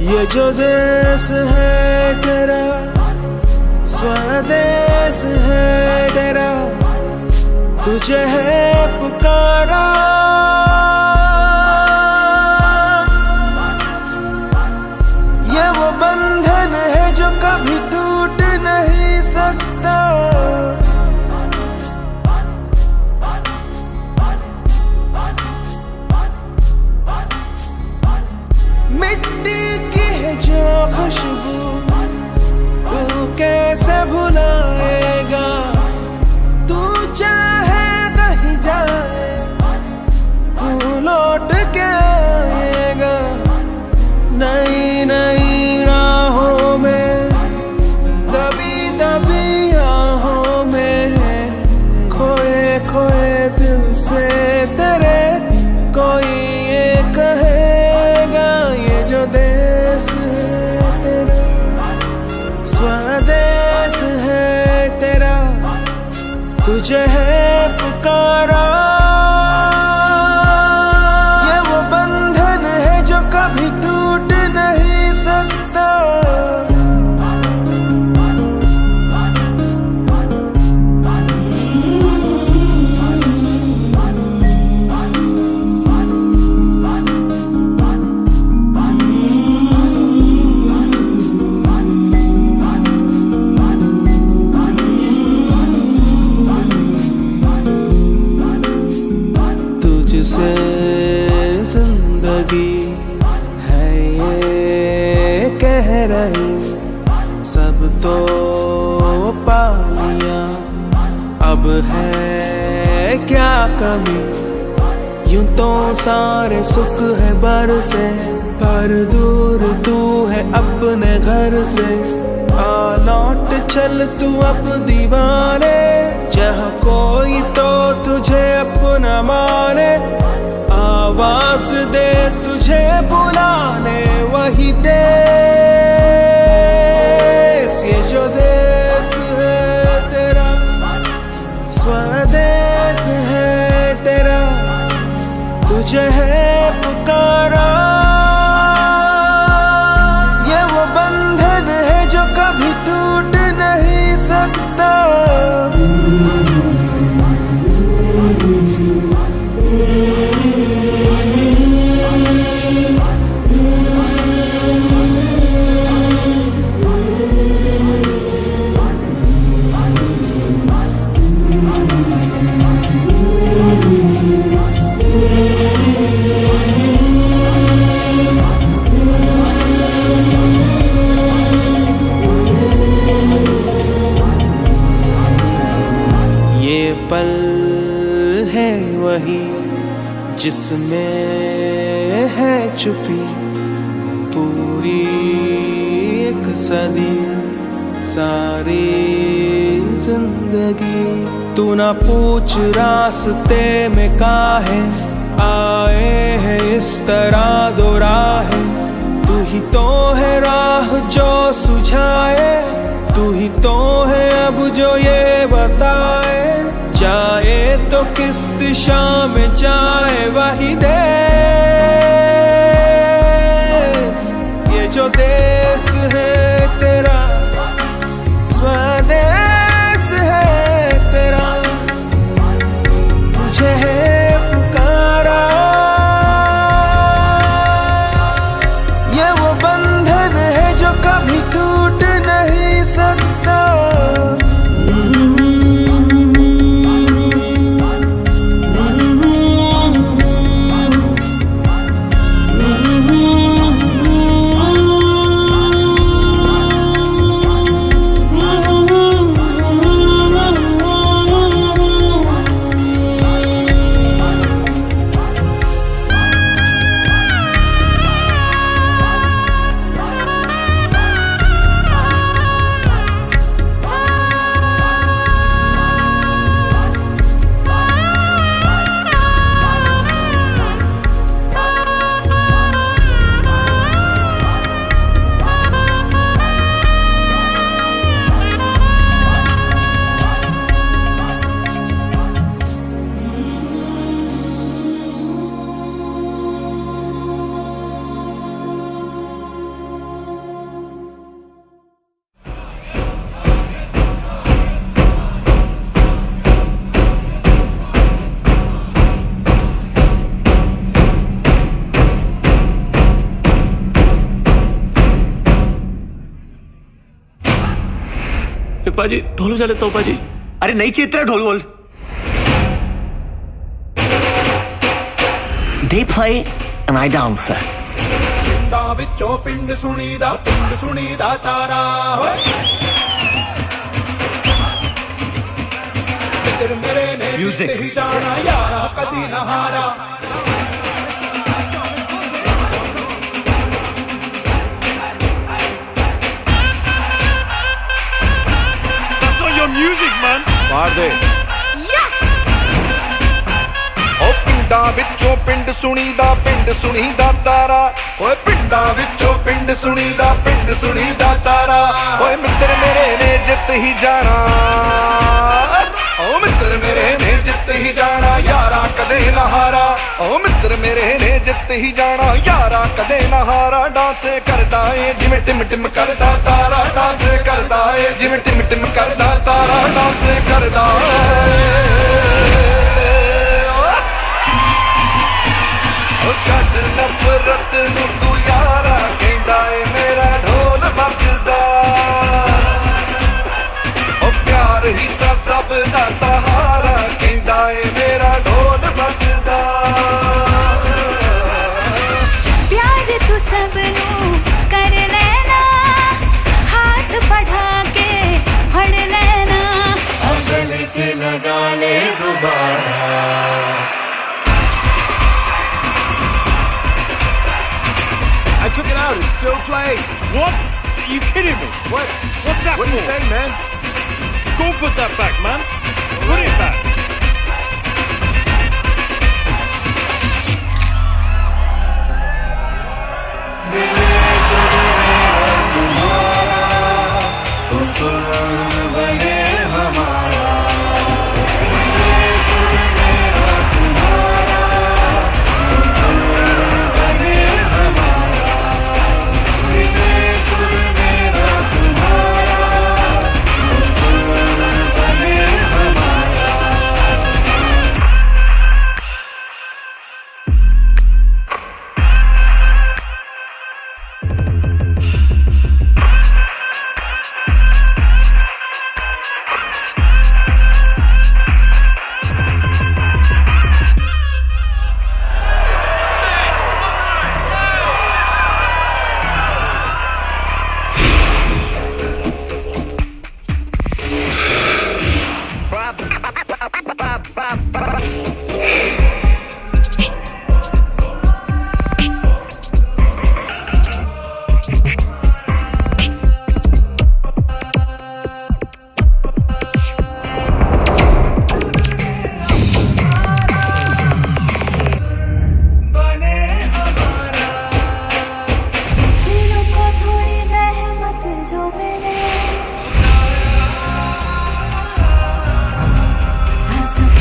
ये जो देश है तेरा, स्वदेश है तेरा, तुझे है पुकारा। ये वो बंधन है जो कभी टूट नहीं सकता। मिट्टी की है जो खुशबू, तू कैसे भुलाएगा। तू चाहे कहीं जाए, तू लौट के आएगा। नई नई राहों में, दबी दबी आहों में, खोए खोए दिल से तेरे कोई ये कहेगा। ये जो देश है तेरा, स्वदेश है तेरा, तुझे है पुकारा। ये वो बंधन है जो कभी टूट नहीं सकता। तुझसे जिंदगी है ये कह रही, सब तो पा लिया, अब है क्या कमी। यूं तो सारे सुख है बरसे, पर दूर तू है अपने घर से। आ लौट चल तू अब दीवाने, जहाँ कोई तो तुझे अपना माने। आवाज दे तुझे बुलाने वही देश। ये जो देश है तेरा, स्वदेश है तेरा, तुझे है पुकारा। ये वो बंधन है जो कभी टूट नहीं सकता। ये पल है वही जिसमें है छुपी पूरी एक सदी, सारी जिंदगी। तू ना पूछ रास्ते में काहे आए हैं इस तरह दो राहें। तू ही तो है राह जो सुझाए, तू ही तो है अब जो ये बताए। जाए तो किस दिशा में जाए वही देश। ये जो देश है तेरा, स्वदेश है तेरा, तुझे है पुकारा। ये वो बंधन है जो कभी टूट नहीं सकता। पाजी ढोल बजा लेता हूँ पाजी। अरे नहीं चाहिए तेरा ढोल बोल। They play and I dance. ਪਿੰਡਾਂ ਵਿੱਚੋਂ ਪਿੰਡ ਸੁਣੀਦਾ ਤਾਰਾ ਹੋਏ ਤੇਰੇ ਮੇਰੇ ਨੇ ਜਿੱਤੇ ਹੀ ਜਾਣਾ ਯਾਰਾ ਕਦੀ ਨਾ ਹਾਰਾ That's not your music, man. मार दे। ਓ ਪਿੰਡਾਂ ਵਿੱਚੋਂ ਪਿੰਡ ਸੁਣੀਦਾ ਤਾਰਾ ਓਏ ਪਿੰਡਾਂ ਵਿੱਚੋਂ ਪਿੰਡ ਸੁਣੀਦਾ ਤਾਰਾ ਓਏ ਮਿੱਤਰ ਮੇਰੇ ਨੇ ਜਿੱਤ ਹੀ ਜਾਣਾ ਓ ਮਿੱਤਰ ਮੇਰੇ ਨੇ ਜਿੱਤ ਹੀ ਜਾਣਾ ਯਾਰਾ ਕਦੇ ਨਾ ਹਾਰਾ ਓ ਮਿੱਤਰ ਮੇਰੇ ਨੇ ਜਿੱਤ ਹੀ ਜਾਣਾ ਯਾਰਾ ਕਦੇ ਨਾ ਹਾਰਾ ਡਾਂਸ ਕਰਦਾ ਏ ਜਿਵੇਂ ਟਿਮ ਟਿਮ ਕਰਦਾ ਤਾਰਾ ਡਾਂਸ ਕਰਦਾ ਏ ਜਿਵੇਂ ਟਿਮ ਟਿਮ ਕਰਦਾ ਤਾਰਾ ਡਾਂਸ ਕਰਦਾ ਛੱਡ ਨਫ਼ਰਤ ਨੂੰ ਤੂੰ ਯਾਰਾ ਕਹਿੰਦਾ ਏ ਮੇਰਾ ਢੋਲ ਵੱਜਦਾ ਓ ਪਿਆਰ ਹੀ ਤਾਂ ਸਭ ਦਾ ਸਹਾਰਾ ਕਹਿੰਦਾ ਏ ਮੇਰਾ ਢੋਲ ਵੱਜਦਾ प्यार तू सबनू कर लेना हाथ बढ़ा के फड़ लेना गले से लगा ले दोबारा। I took it out. It's still playing. What? So you kidding me? What? What's that What are you for? saying, man? Go put that back, man. Put it back. दिलों को थोड़ी जहमत जो मिले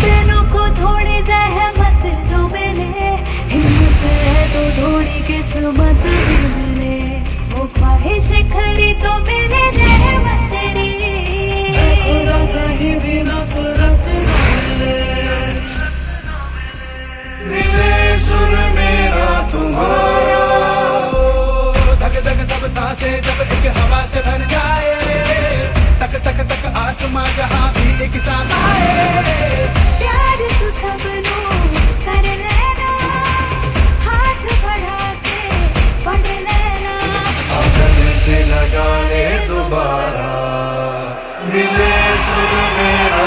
दिलों को थोड़ी जहमत जो मिले हिम्मत है तो थोड़ी किस्मत भी मिले वो ख्वाहिश खरी तो मिले रहमत तेरी खुदा कहीं भी नफरत मिले सुर मेरा तुम्हारा धक धक सब सांसें जब एक हवा से भर जाए तक तक तक आसमां जहां भी एक सा आए प्यार तू सबनू कर लेना हाथ बढ़ा के फड़ लेना गले से लगा ले दोबारा मिले सुर मेरा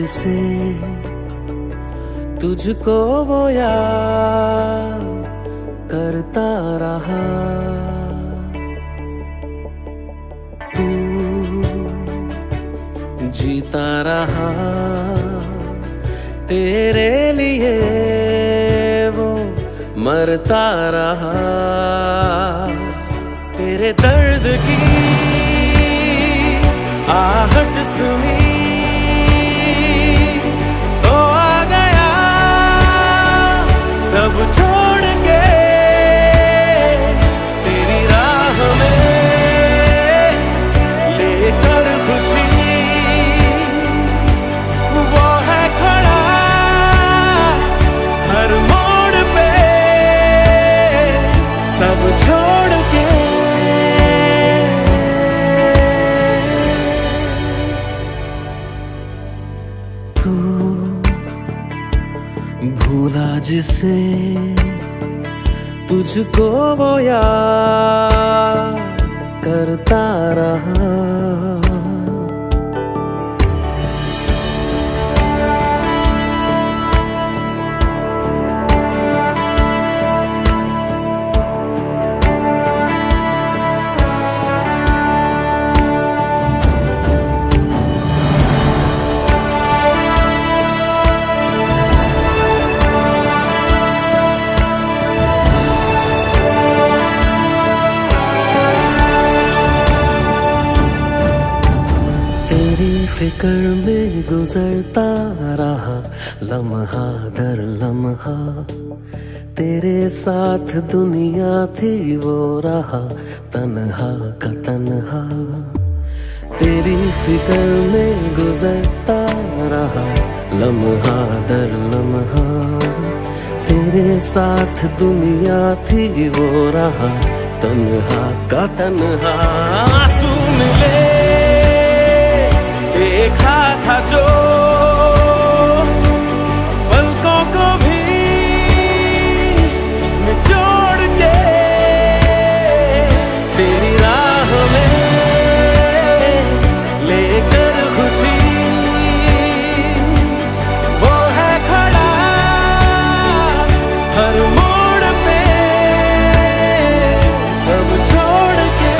जिसे तुझको वो याद करता रहा, तू जीता रहा, तेरे लिए वो मरता रहा। तेरे दर्द की आहट सुनी तो आ गया सब छोड़ के तेरी राह में, लेकर खुशी वो है खड़ा हर मोड़ पे सब छोड़ के। तू भूला जिसे तुझको वो याद करता रहा। तेरी फिक्र में गुजरता रहा लम्हा दर लम्हा, तेरे साथ दुनिया थी वो रहा तन्हा का तन्हा। तेरी फिक्र में गुजरता रहा लम्हा दर लम्हा, तेरे साथ दुनिया थी वो रहा तन्हा का तन्हा। आंसू मिले देखा था जो पलकों को भी निचोड़ के तेरी राह में, लेकर खुशी वो है खड़ा हर मोड़ पे सब छोड़ के।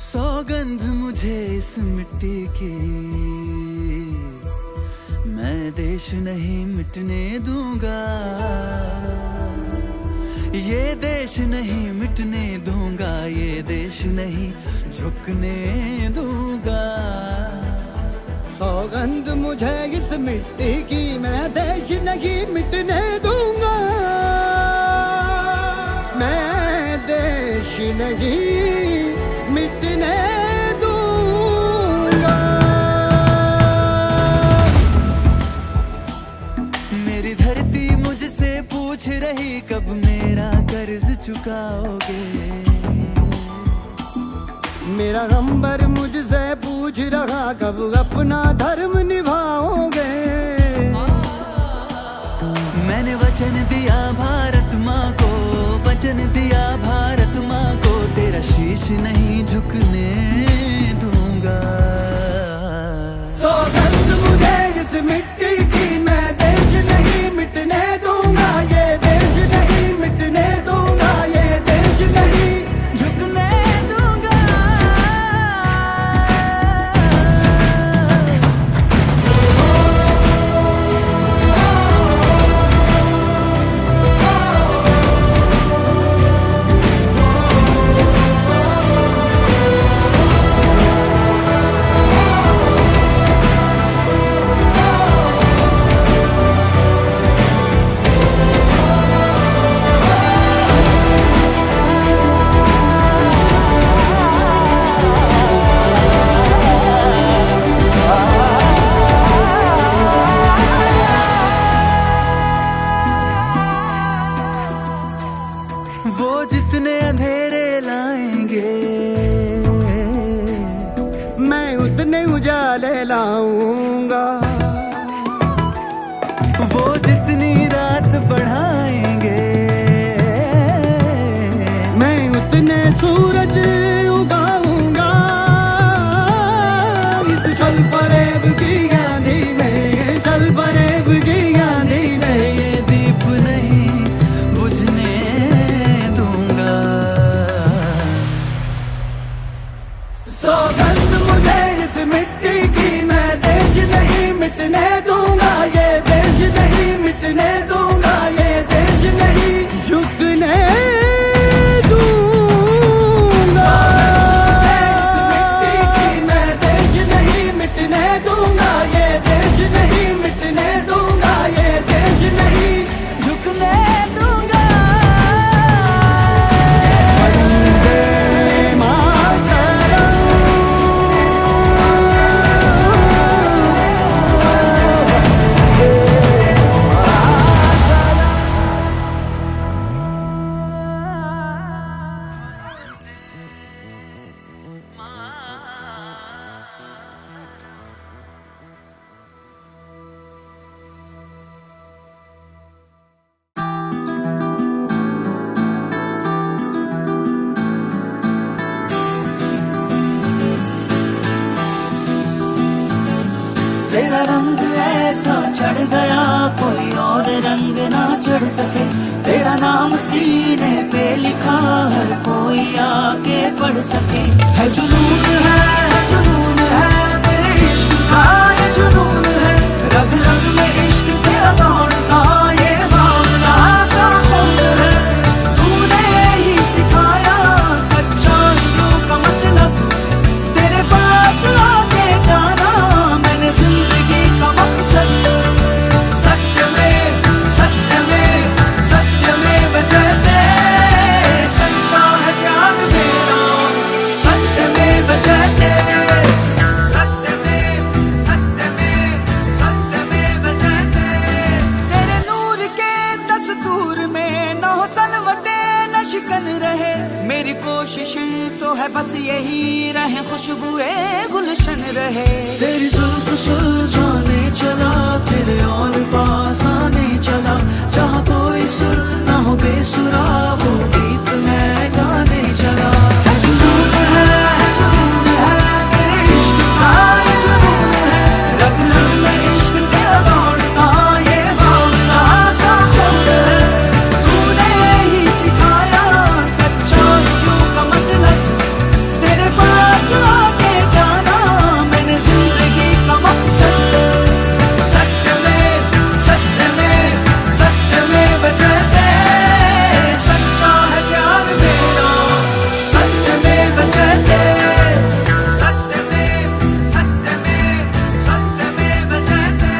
सौगंध मुझे इस मिट्टी की, मैं देश नहीं मिटने दूंगा, ये देश नहीं मिटने दूंगा, ये देश नहीं झुकने दूंगा। सौगंध मुझे इस मिट्टी की, मैं देश नहीं मिटने दूंगा, मैं देश नहीं मिटने दूंगा। मेरी धरती मुझसे पूछ रही कब मेरा कर्ज चुकाओगे, मेरा गंबर मुझसे पूछ रहा कब अपना धर्म निभाओगे। मैंने वचन दिया भारत माँ को, वचन दिया भारत माँ को, तेरा शीश नहीं झुकने दूंगा। सौगंध मुझे इस मिट्टी की, मैं देश नहीं मिटने दूंगा, ये देश नहीं मिटने दूंगा, ये देश नहीं झुकने दूंगा। सके। तेरा नाम सीने पे लिखा हर कोई आके पढ़ सके। है जुनून है तेरे इश्क का, ये जुनून है रग रग में इश्क तेरा दौड़ता, ये भावना सा खून है। तूने ही सिखाया सच्चाइयों का मतलब, तेरे पास आके जाना मैंने जिंदगी का मकसद। सत्यमेव जयते, सच्चा है प्यार मेरा, सत्यमेव जयते। सत्यमेव जयते। तेरे नूर के दस्तूर में न हो सलवटे न शिकन रहे। मेरी कोशिशें तो है बस यही रहे, खुशबुए गुलशन रहे। तेरी जुल्फ सुलझाने चला, तेरे और पास आने चला। जहाँ कोई सुर न हो बेसुरा, वो गीत मैं गाने चला। है जुनून है तेरे इश्क का, ये जुनून है रग रग में इश्क तेरा दौड़ता, ये भावना सा खून है। तूने ही सिखाया सच्चाइयों का मतलब, तेरे पास आके जाना मैंने जिंदगी का मकसद। सत्यमेव जयते, सच्चा है प्यार मेरा, सत्यमेव जयते। सत्यमेव जयते।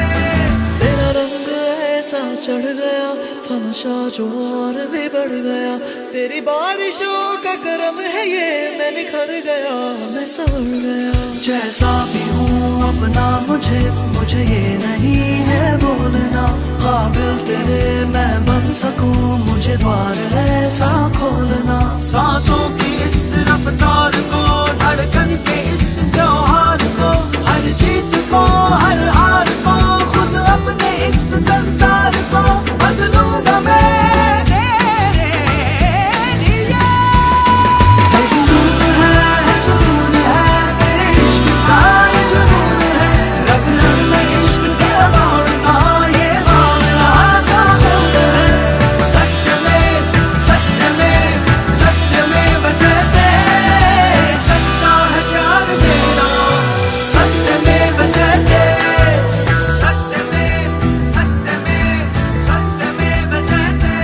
तेरा रंग ऐसा चढ़ गया, फमशा जो और भी बढ़ गया। तेरी बारिशों का करम है ये, मैं निखर गया, मैं संवर गया। जैसा भी हूँ अपना मुझे ये नहीं है बोलना। काबिल तेरे मैं बन सकूं, मुझे द्वार ऐसा खोलना। सांसों की इस रफ्तार को, धड़कन के इस त्योहार को, हर जीत को हर हार को, खुद अपने इस संसार को बदलूंगा मैं तेरे लिए। है जुनून है तेरे इश्क का, ये जुनून है रग रग में इश्क तेरा दौड़ता, ये भावना सा खून है। सत्यमेव जयते, सच्चा है प्यार मेरा, सत्यमेव जयते। सत्यमेव जयते।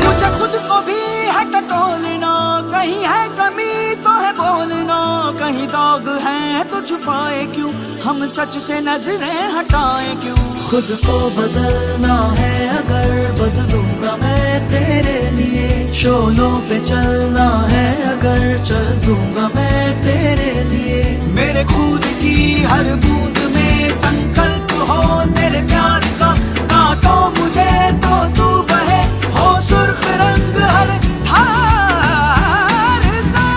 मुझे खुद को भी है टटोलना, कहीं है कमी तो है बोलना। कहीं दाग है तो छुपाए क्यों, हम सच से नजरें हटाए क्यों। खुद को बदलना है अगर, बदलूंगा मैं तेरे लिए। शोलों पे चलना है अगर, चल दूंगा मैं तेरे लिए। मेरे खून की हर बूंद में संकल्प हो तेरे प्यार का। काटो मुझे तो तू बहे, हो सुर्ख रंग हर धार का।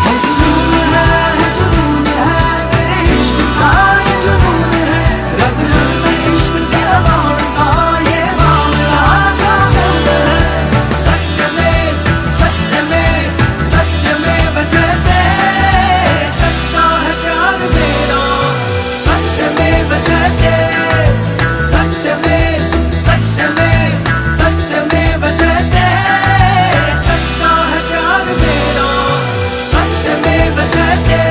है जुनून है तेरे इश्क का, ये जुनून है रग रग में इश्क तेरा दौड़ता, ये भावना सा खून है। सत्यमेव जयते, सच्चा है प्यार मेरा, सत्यमेव जयते। सत्यमेव जयते, सच्चा है प्यार मेरा, सत्यमेव जयते।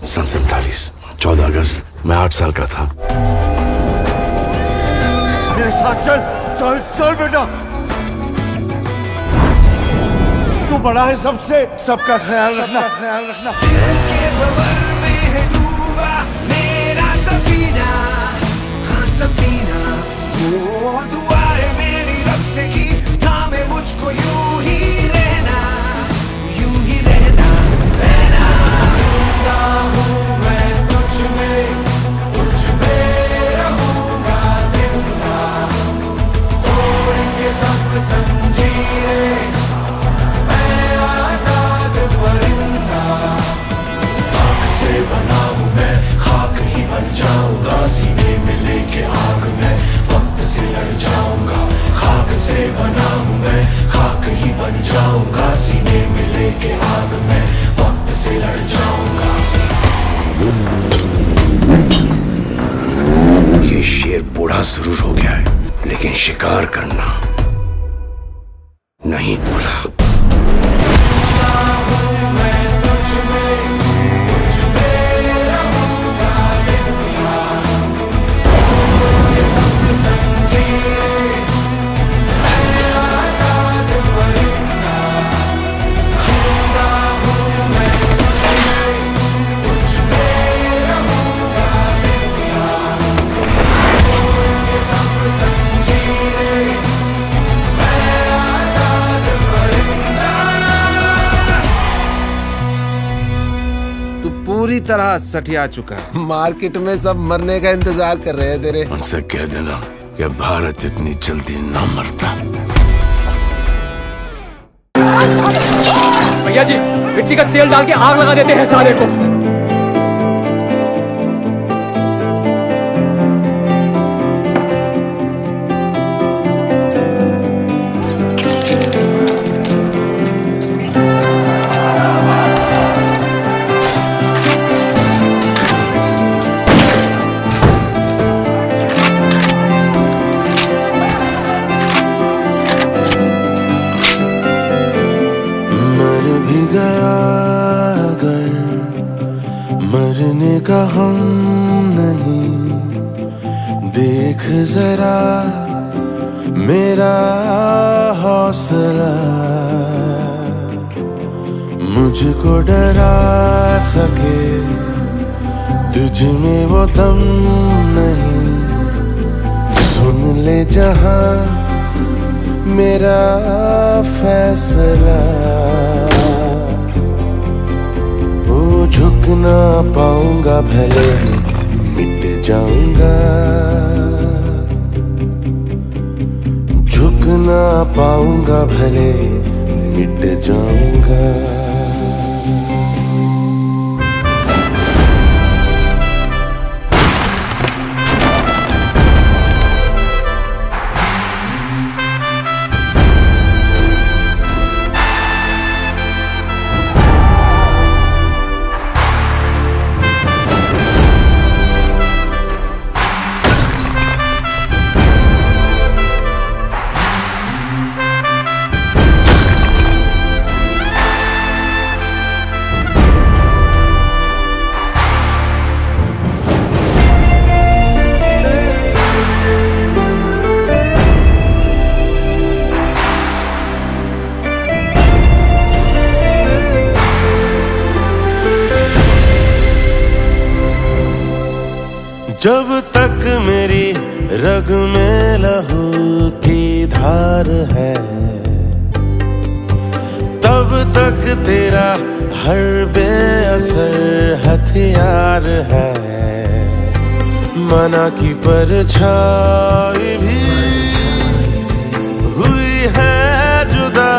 सन 47, 14 अगस्त, मैं 8 साल का था। मेरे साथ चल चल चल बेटा। तू बड़ा है सबसे, सबका ख्याल रखना, ख्याल रखना। दिल के भंवर में है डूबा मेरा सफीना, हाँ सफीना। वो दुआ है मेरी रब से की, थामे मुझको यूं ही रहना, यूं ही रहना, रहना। जिंदा हूँ मैं तुझ में रहूंगा जिंदा। तोड़ के सब जंजीरें मैं आजाद परिंदा, सांप से बना हूँ अभ्यास जरूर हो गया है, लेकिन शिकार करना नहीं भूला। पूरी तरह सठिया चुका है। मार्केट में सब मरने का इंतजार कर रहे हैं तेरे। उनसे कह देना कि भारत इतनी जल्दी ना मरता। भैया जी, मिट्टी का तेल डाल के आग लगा देते हैं साले को। मरने का हम नहीं, देख जरा मेरा हौसला, मुझको डरा सके तुझ में वो दम नहीं। सुन ले जहां मेरा फैसला, झुक ना पाऊंगा भले मिट जाऊंगा, झुक ना पाऊंगा भले मिट जाऊंगा। जब तक मेरी रग में लहू की धार है, तब तक तेरा हर बेअसर हथियार है। मना की परछाई भी हुई है जुदा,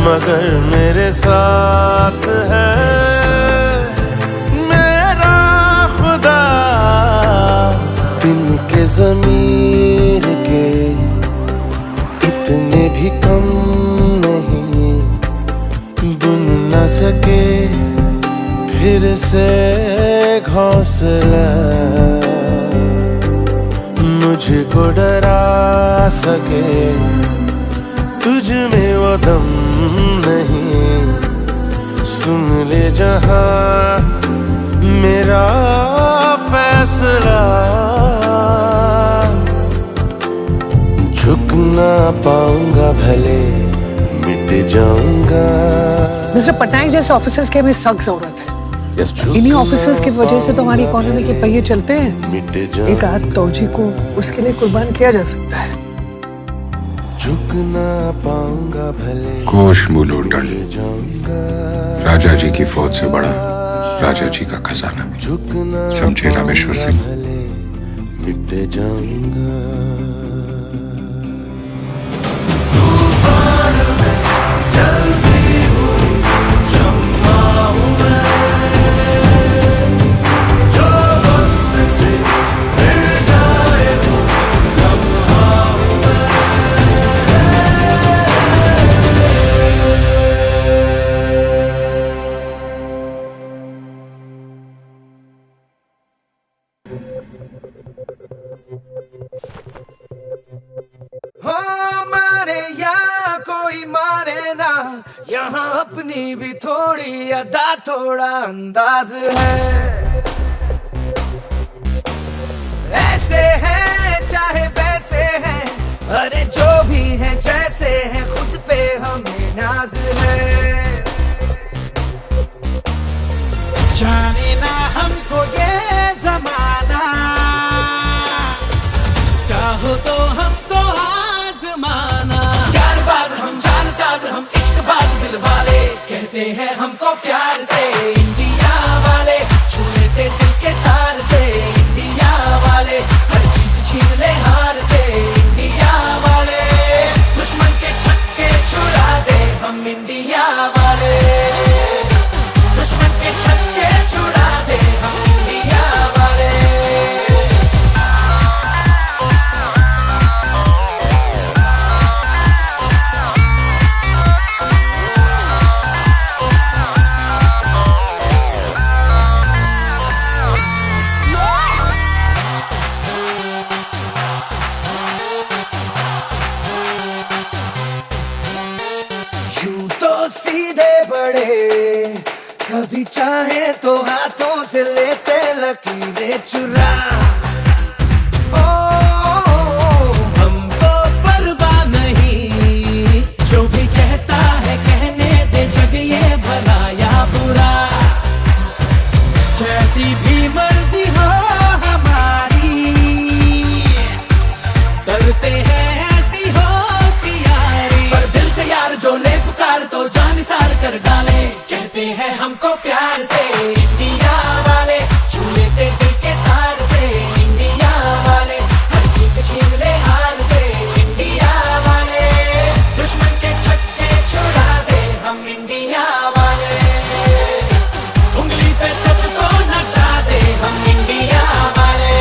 मगर मेरे साथ है के ज़मीर के इतने भी कम नहीं, बुन न सके फिर से घोंसला, मुझको डरा सके तुझ में वो दम नहीं। सुन ले जहां मेरा फैसला, झुक ना पाऊंगा भले मिट जाऊंगा। मिस्टर पटनायक जैसे ऑफिसर्स की हमें सख्त जरूरत है। इन्हीं ऑफिसर्स की वजह से तो हमारी इकोनॉमी के पहिए चलते हैं। एक आध फौजी को उसके लिए कुर्बान किया जा सकता है। झुक ना पाऊंगा भले कोश मुलोटल, राजा जी की फौज से बड़ा राजा जी का खजाना। समझे रामेश्वर सिंह? मिट जाऊंगा। यहाँ अपनी भी थोड़ी अदा थोड़ा अंदाज है। ऐसे हैं चाहे वैसे हैं, अरे जो भी हैं जैसे हैं, खुद पे हमें नाज है। जाने ना हमको ये जमाना, चाहो तो हमको आजमाना। यारबाज हम, जानसाज हम, इश्कबाज दिल वाले, कहते हैं हमको प्यार से इंडिया वाले, छू लेते दिल के तार से इंडिया वाले, हर जीत छीन ले हार से इंडिया वाले, दुश्मन के छक्के छुड़ा दे हम इंडिया वाले, दुश्मन के छक्के छुड़ा दे हम इंडिया वाले। यूं तो सीधे बड़े, कभी चाहे तो हाथों से लेते लकीरें चुरा। ओ हमको परवाह नहीं, जो भी कहता है कहने दे, जग ये भला या बुरा, जैसी भी मर्जी हो हमारी, करते हैं ऐसी होशियारी, पर दिल से यार जो ले पुकार तो जान निसार कर डाले, कहते हैं हमको प्यार से इंडिया वाले, छू लेते दिल के तार से इंडिया वाले, हर जीत छीन ले हार से इंडिया वाले, दुश्मन के छक्के छुड़ा दे हम इंडिया वाले, उंगली पे सबको नचा दे हम इंडिया वाले।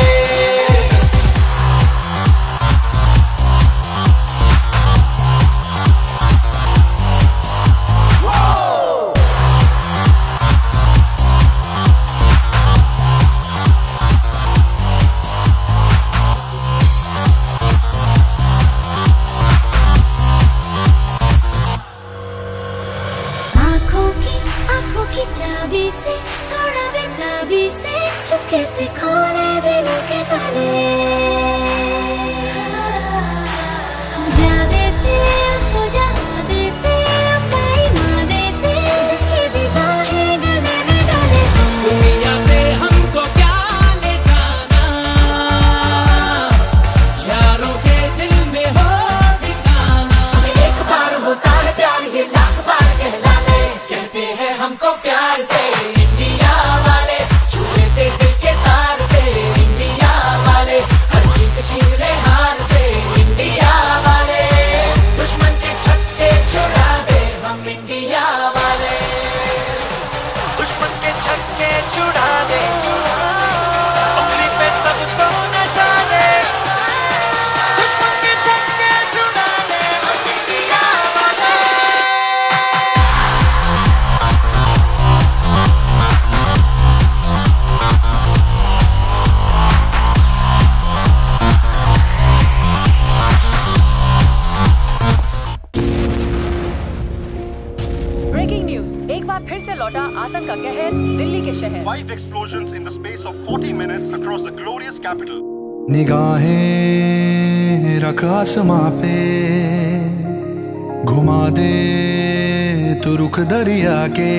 आँखों की चाबी से, थोड़ा बेताबी से, चुपके से खोले दिल के ताले, जा देते उसको जहाँ देते, अपना ईमान देते, जिसके भी बाहें गले में डाले। दुनिया से हमको क्या ले जाना, यारों के दिल में हो ठिकाना, एक बार होता है प्यार ये लाख बार कहलाने, कहते हैं हमको प्यार से इंडिया वाले, छू लेते दिल के तार से इंडिया वाले, हर जीत छीन ले हार से इंडिया वाले, दुश्मन के छक्के छुड़ा दे हम इंडिया वाले, दुश्मन के छक्के छुड़ा दे, उंगली पे सबको नचा दे, दुश्मन के छक्के छुड़ा दे हम इंडिया वाले। ब्रेकिंग न्यूज, एक बार फिर से लौटा आतंक का कहर दिल्ली के शहर। 5 explosions in the space of 40 minutes across the glorious capital. निगाहें रख आसमां पे, घुमा दे तू रुख दरिया के,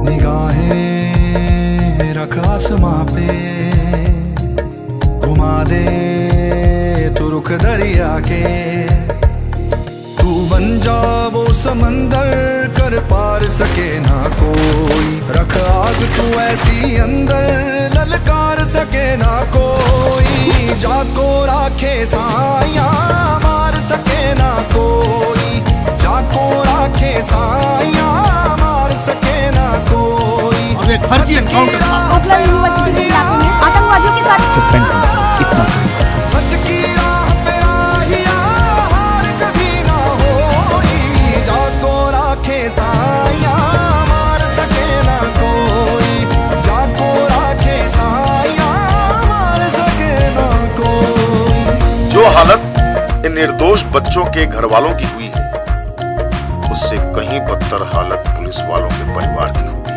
निगाहें रख आसमां पे, घुमा दे तू रुख दरिया के, तू बन जा वो समंदर कर पार सके ना कोई, रख आग तू ऐसी अंदर ललकार सके ना कोई, जाको राखे साया मार सके ना कोई, जाको राखे साया मार सके ना कोई। और एक फर्जी एनकाउंटर था। कोटला यूनिवर्सिटी के इलाके में आतंकवादियों के साथ सस्पेंड करना इतना। सच की राह पे राहिया हार कभी ना होई, जाको राखे साया मार सके ना कोई, जाको राखे साया मार सके ना कोई। निर्दोष बच्चों के घर वालों की हुई है, उससे कहीं बदतर हालत पुलिस वालों के परिवार की होगी।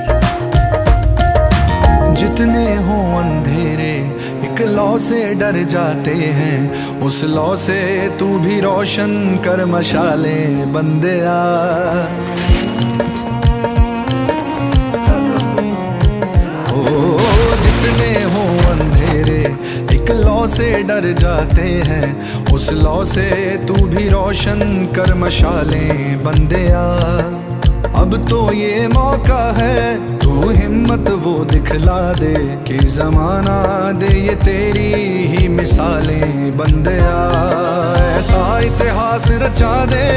जितने हो अंधेरे एक लौ से डर जाते हैं, उस लौ से तू भी रोशन कर मशाले बंदिया। ओ जितने हो अंधेरे एक लौ से डर जाते हैं, उस लौ से तू भी रोशन कर मशाले बंदिया। अब तो ये मौका है, तू हिम्मत वो दिखला दे कि जमाना दे ये तेरी ही मिसालें बंदिया। ऐसा इतिहास रचा दे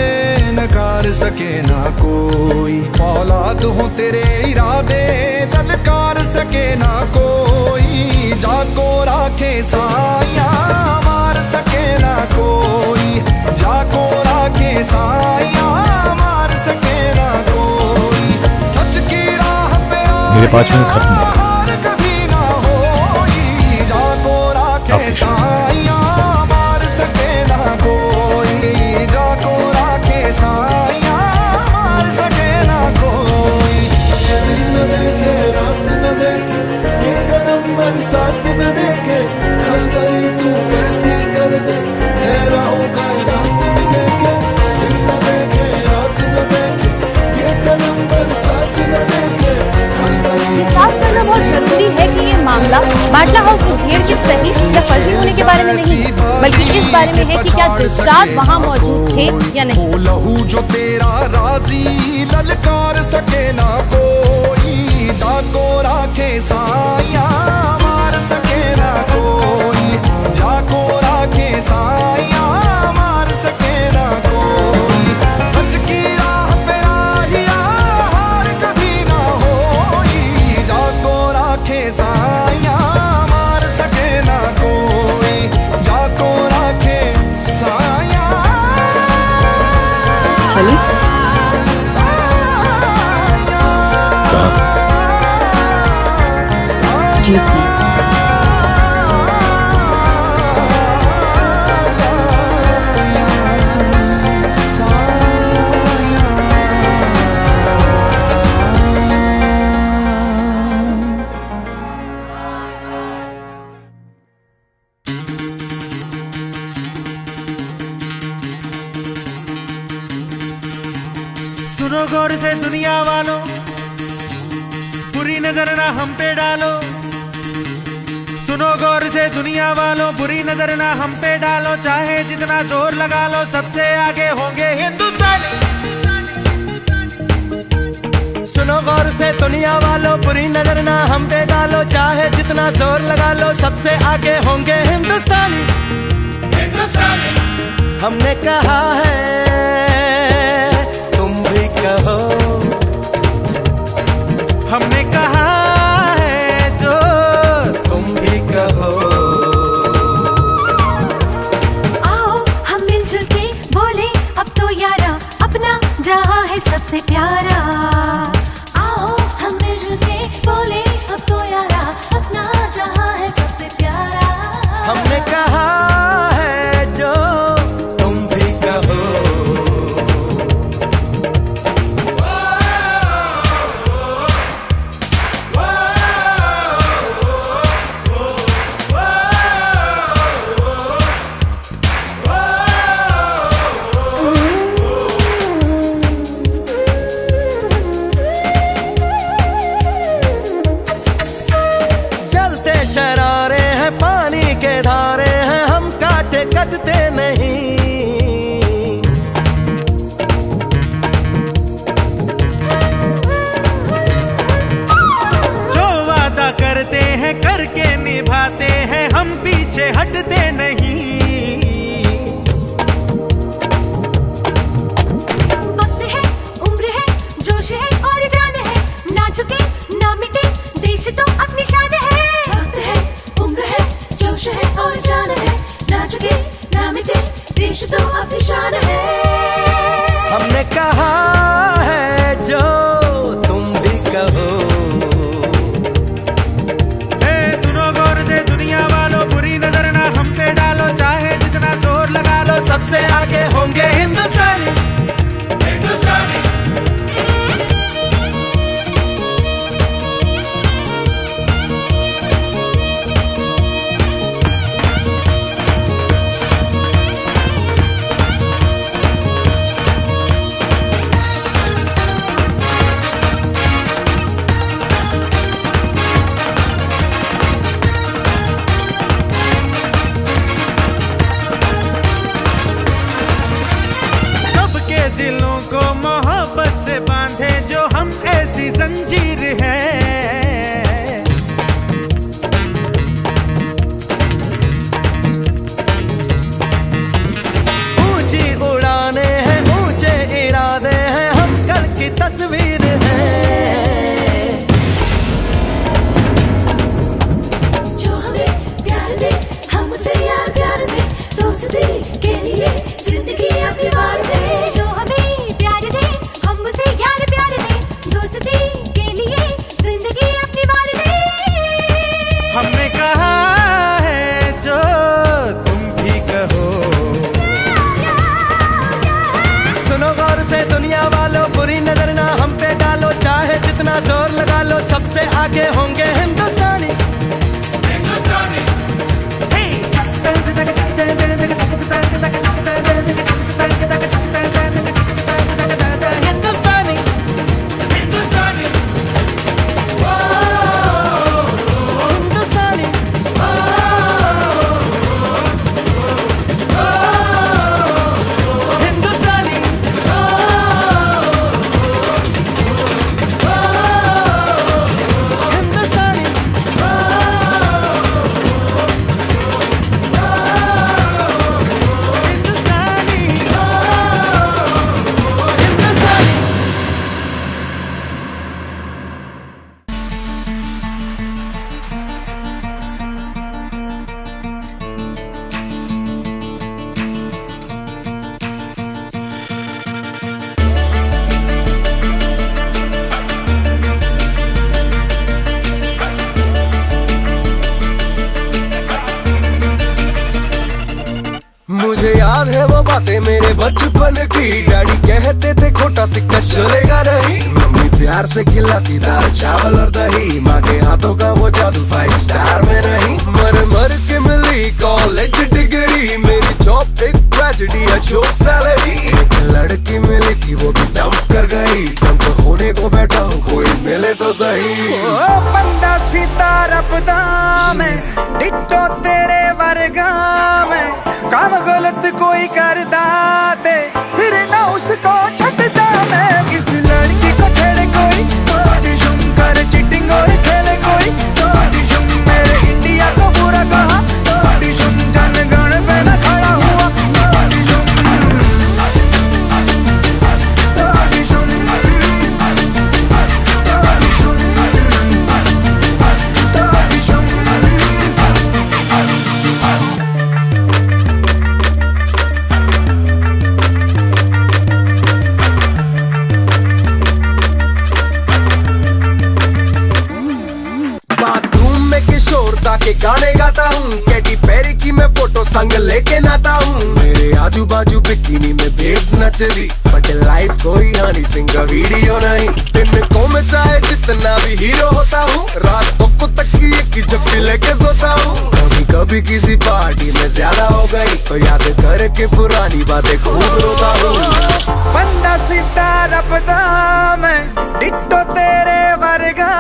नकार सके ना कोई, औलाद हो तेरे इरादे ललकार सके ना कोई। जाको राखे साया मार सके ना कोई, जाको राखे साया मार सके ना कोई। सच की राह पे मेरे 5 मिनट खत्म हो हार कभी ना होई, जाको राखे साया मार सके ना कोई, जाको राखे साया मार सके ना कोई। दिन न देखे रात न देखे, ये गरम बरसात न देखे, कल गली तू कैसी कर दे, हैरान कायनात भी देखे। दिन न देखे रात न देखे, ये गरम बरसात न देखे, कल गली साफ करना बहुत जरूरी है कि ये मामला बाटला हाउस मुठभेड़ के सही या फर्जी होने के बारे में नहीं, बल्कि इस बारे में है कि क्या दिलशाद वहाँ मौजूद थे या नहीं। वो लहू जो तेरा राजी ललकार सके ना कोई, जाको राखे साया मार सके ना कोई, जाको राखे साया मार सके ना कोई। सच की राह पे राहिया हार कभी ना होई, जाको राखे साया मार सके ना कोई, जाको राखे साया। चलिए जीत में। सुनो गौर से दुनिया वालों, बुरी नजर ना हम पे डालो। सुनो गौर से दुनिया वालों, बुरी नजर ना हम पे डालो। चाहे जितना जोर लगा लो, सबसे आगे होंगे हिंदुस्तानी। सुनो गौर से दुनिया वालों, बुरी नजर ना हम पे डालो। चाहे जितना जोर लगा लो, सबसे आगे होंगे हिंदुस्तानी। हमने कहा है तुम भी कहो, हमने कहा है जो तुम भी कहो। आओ हम मिलजुल के बोले अब तो यारा, अपना जहां है सबसे प्यारा। आओ हम मिलजुल के बोले अब तो यारा, अपना जहां है सबसे प्यारा। हमने कहा है जो तुम भी कहो। जलते शरारे हैं, पानी के धारे हैं, गौर से दुनिया वालों, बुरी नजर ना हम पे डालो, चाहे जितना जोर लगा लो, सबसे आगे होंगे हिंदुस्तानी। मुझे याद है वो बातें मेरे बचपन की, डैडी कहते थे खोटा सिक्का चलेगा नहीं, मम्मी प्यार से खिलाती दाल चावल और दही, माँ के हाथों का वो जादू 5 स्टार में नहीं। मर मर के मिली कॉलेज डिग्री, मेरी जॉब एक ट्रेजेडी, अच्छी सैलरी, एक लड़की मिली थी वो भी डंप कर गई, डंप होने को बैठा हूँ कोई मिले तो सही। बंदा सीता रब्दा में, डिट्टो तेरे वर्गा में, काम गलत कोई करदा दे, फिर ना उसको छटदा मैं। किस लड़की को छेड़े कोई, ऑडिशन कर चीटिंग और खेले कोई, ऑडिशन मेरे इंडिया को बुरा कहा, ऑडिशन जनगण पे न खड़ा हुआ, ऑडिशन के गाने गाता हूँ, कैटी पेरी की मैं फोटो संग लेके नाता हूँ, मेरे आजू बाजू बिकिनी में बेब्स नच रही, बट लाइफ कोई हनी सिंह का वीडियो नहीं। दिन को मैं चाहे जितना भी हीरो होता हूँ, रात को तकिए की जप्पी लेके सोता हूँ, कभी कभी किसी पार्टी में ज्यादा हो गई तो याद करके पुरानी बातें खूब रोता हूँ। बंदा सीता रब्दा में, डिट्टो तेरे वर्गा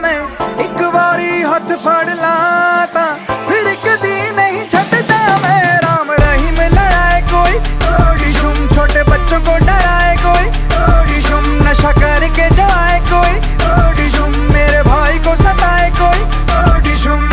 में, एक बारी हाथ फड़ लाता फिर कदी नहीं छटता मैं। राम रहीम लड़ाए कोई, ओडिशुम छोटे बच्चों को डराए कोई, ओडिशुम नशा करके जाए कोई, ओडिशुम मेरे भाई को सताए कोई, ओडिशुम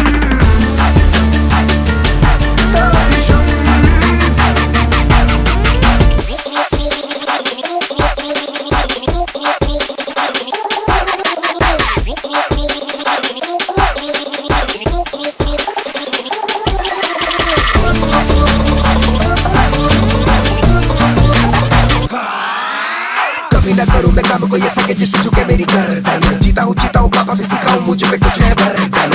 ना करूं मैं काम कोई ऐसा कि जिससे झुके मेरी गर्दन, जीता हूँ पापा से सीखा हूँ, मुझ पे कुछ है बर्डन,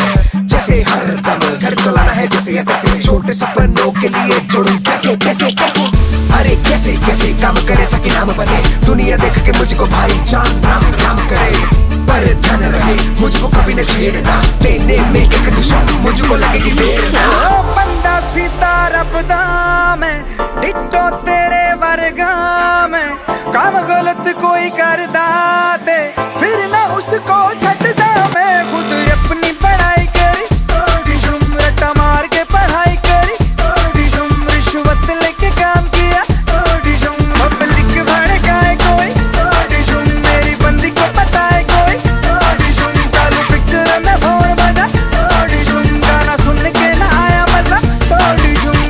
जैसे हर दम घर चलाना है जैसे या तैसे, छोटे सपनों के लिए जोड़ूं कैसे कैसे कैसे, अरे कैसे कैसे काम करे ताकि नाम बने, दुनिया देख के मुझको भाई जान राम राम करे, पर ध्यान रहे मुझको कभी न छेड़ना, लेने में एक दिशा मुझको लगेगी देर ना। बंदा सीता रब्दा में, डिट्टो तेरे वर्गा में, काम गलत कोई करदा दे, फिर ना उसको छटदा मैं। खुद अपनी पढ़ाई करी, ओडिशुम रट्टा मार के पढ़ाई करी, ओडिशुम रिश्वत लेके काम किया, ओडिशुम पब्लिक भड़काए कोई, ओडिशुम मेरी बंदी को बताए कोई, ओडिशुम चालू पिक्चर में फोन बजा, ओडिशुम गाना सुन के ना आया मजा, ओडिशुम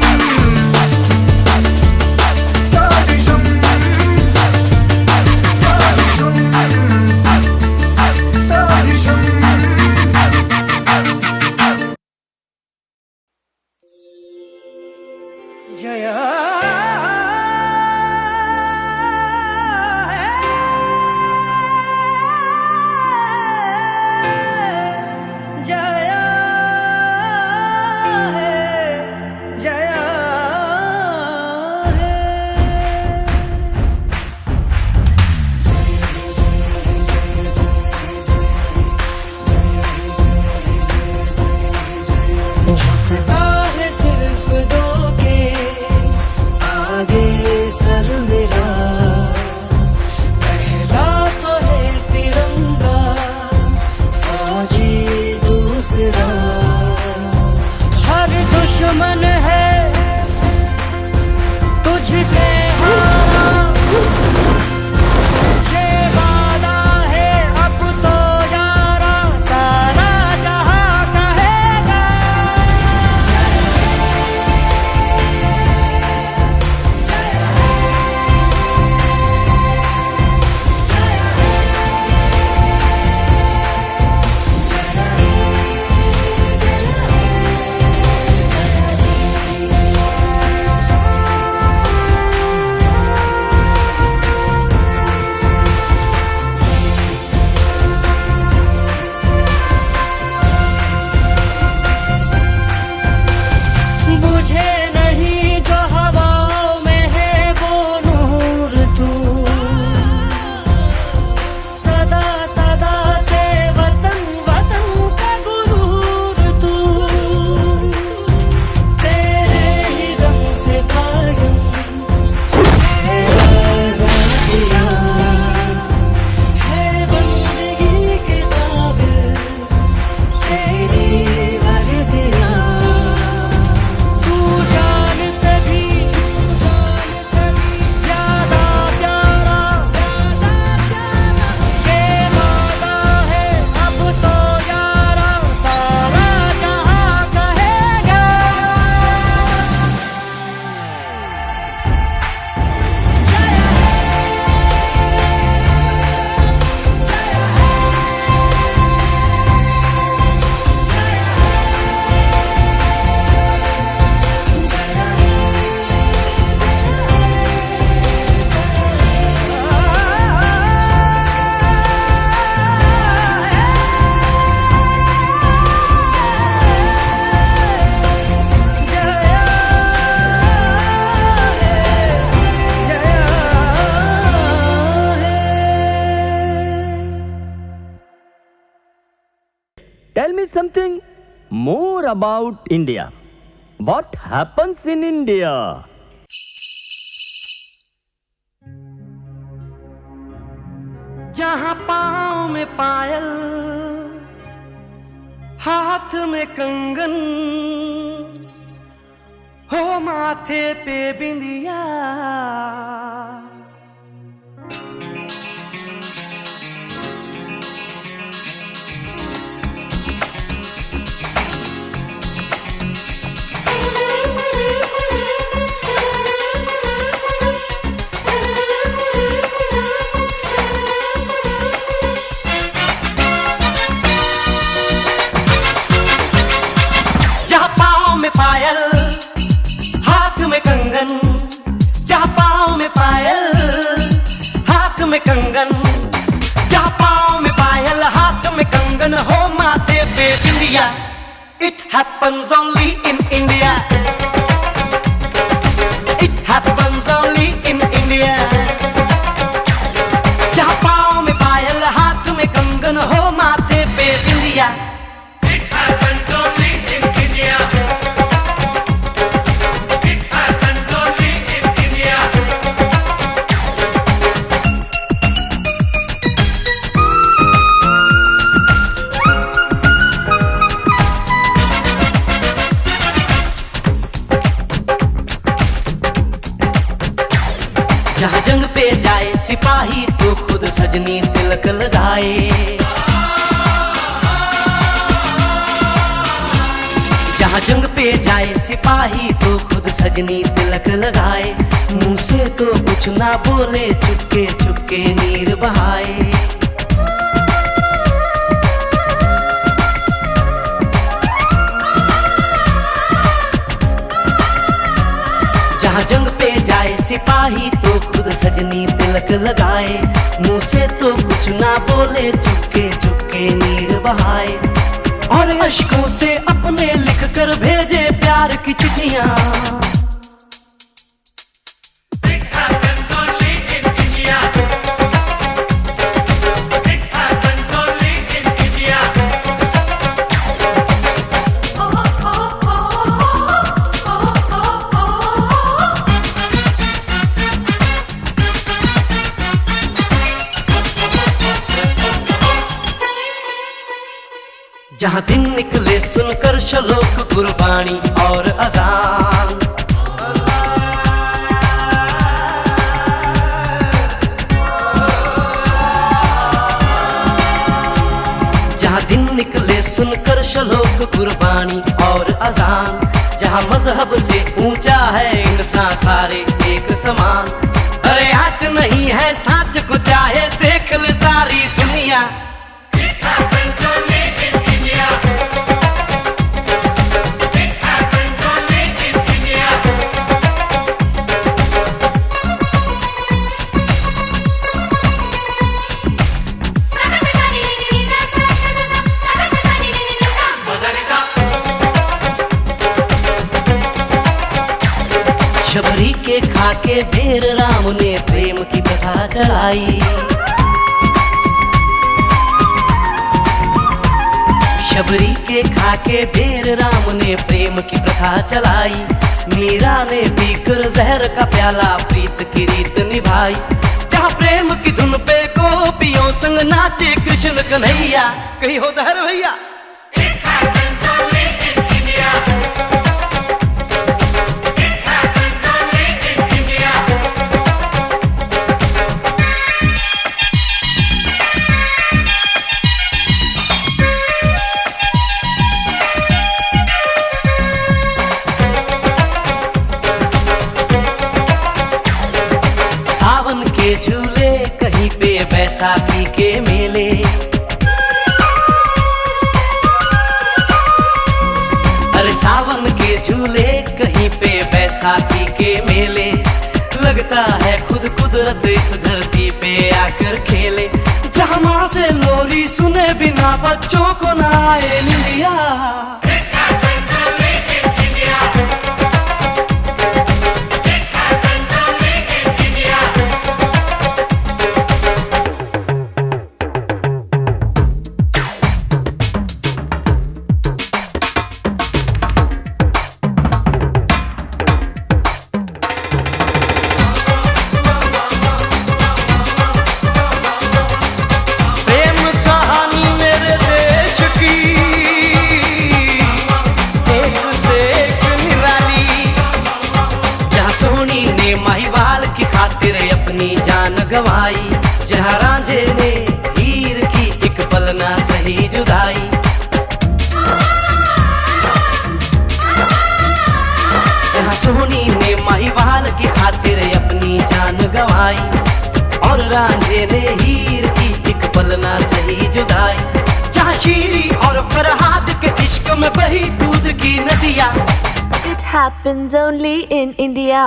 Tell me something more about India. What happens in India? जहाँ पाँव में पायल, हाथ में कंगन, हो माथे पे बिंदिया, पायल हाथ में कंगन, जहाँ पाँव में पायल हाथ में कंगन, जहाँ पाँव में पायल हाथ में कंगन, हो माथे पे बिंदिया. It happens only in India. It happens only in India. जहाँ पाँव में पायल हाथ में कंगन, हो माथे पे बिंदिया. It happens only in India. जहाँ जंग पे जाए सिपाही तो खुद सजनी तिलक लगाए. जहाँ जंग पे जाए सिपाही तो खुद सजनी तिलक लगाए. मुंह से तो कुछ ना बोले, चुपके चुपके नीर बहाए. जहाँ जंग पे जाए सिपाही तो खुद सजनी तिलक लगाए. मुंह से तो कुछ ना बोले, चुपके चुपके नीर बहाए. और अश्कों से अपने लिख कर भेजे प्यार की चिट्ठियां. जहाँ दिन निकले सुनकर श्लोक गुरबाणी और अजान. जहाँ दिन निकले सुनकर श्लोक गुरबाणी और अजान. जहाँ मजहब से ऊंचा है इंसान सारे एक समान. अरे आज नहीं है साच को चाहे देख ले सारी दुनिया. शबरी के खाके ढेर राम ने प्रेम की कथा चलाई. शबरी के खाके ढेर राम ने प्रेम की प्रथा चलाई. मीरा ने पीकर जहर का प्याला प्रीत की रीत निभाई. जहाँ प्रेम की धुन पे गोपियों संग नाचे कृष्ण कन्हैया. कहीं होता है भैया. सावन के झूले कहीं पे बैसाखी के मेले. अरे सावन के झूले कहीं पे बैसाखी के मेले. लगता है खुद कुदरत इस धरती पे आकर खेले. जहाँ माँ से लोरी सुने बिना बच्चों को ना आए निंदिया. जहाँ रांझे ने हीर की एक पल ना सही जुदाई। जहाँ सोनी ने माहीवाल की खातिर अपनी जान गंवाई, और रांझे ने हीर की एक पल ना सही जुदाई। जहाँ शीरी और फरहाद के इश्क में बही दूध की नदियाँ। It happens only in India.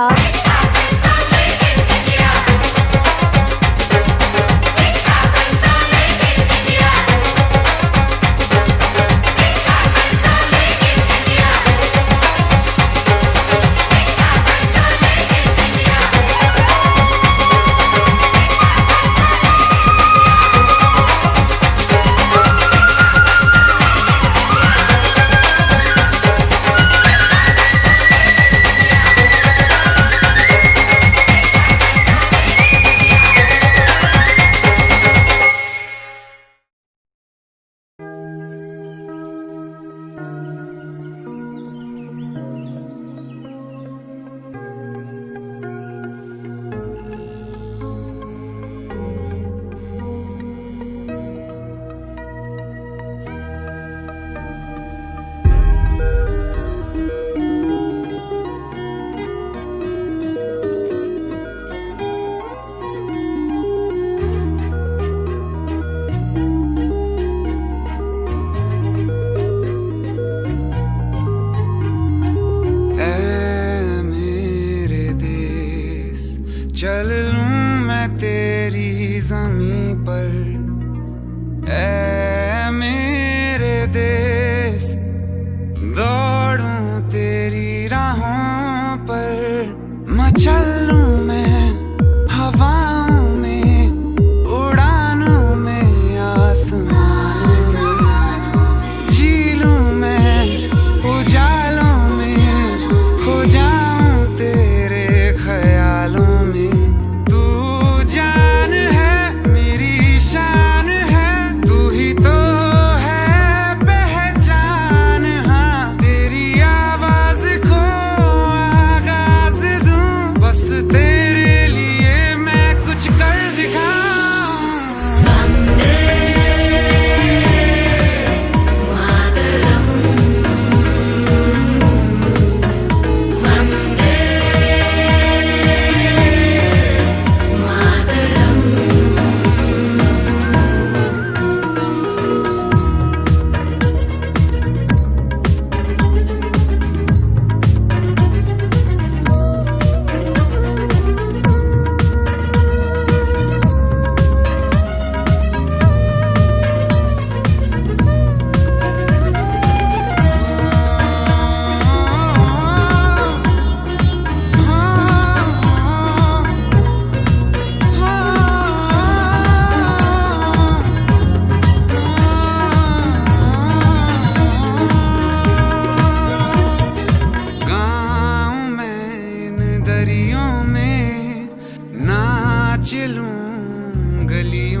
चल लूं मैं तेरी ज़मीं पर, ऐ मेरे देश, दौड़ूं तेरी राहों पर। मचल लूं मैं हवाओं में, उड़ानों में, आसमानों में। जी लूं मैं उजालों में, खो जाऊं तेरे ख्यालों में। दरियों में नाच लूं, गलियों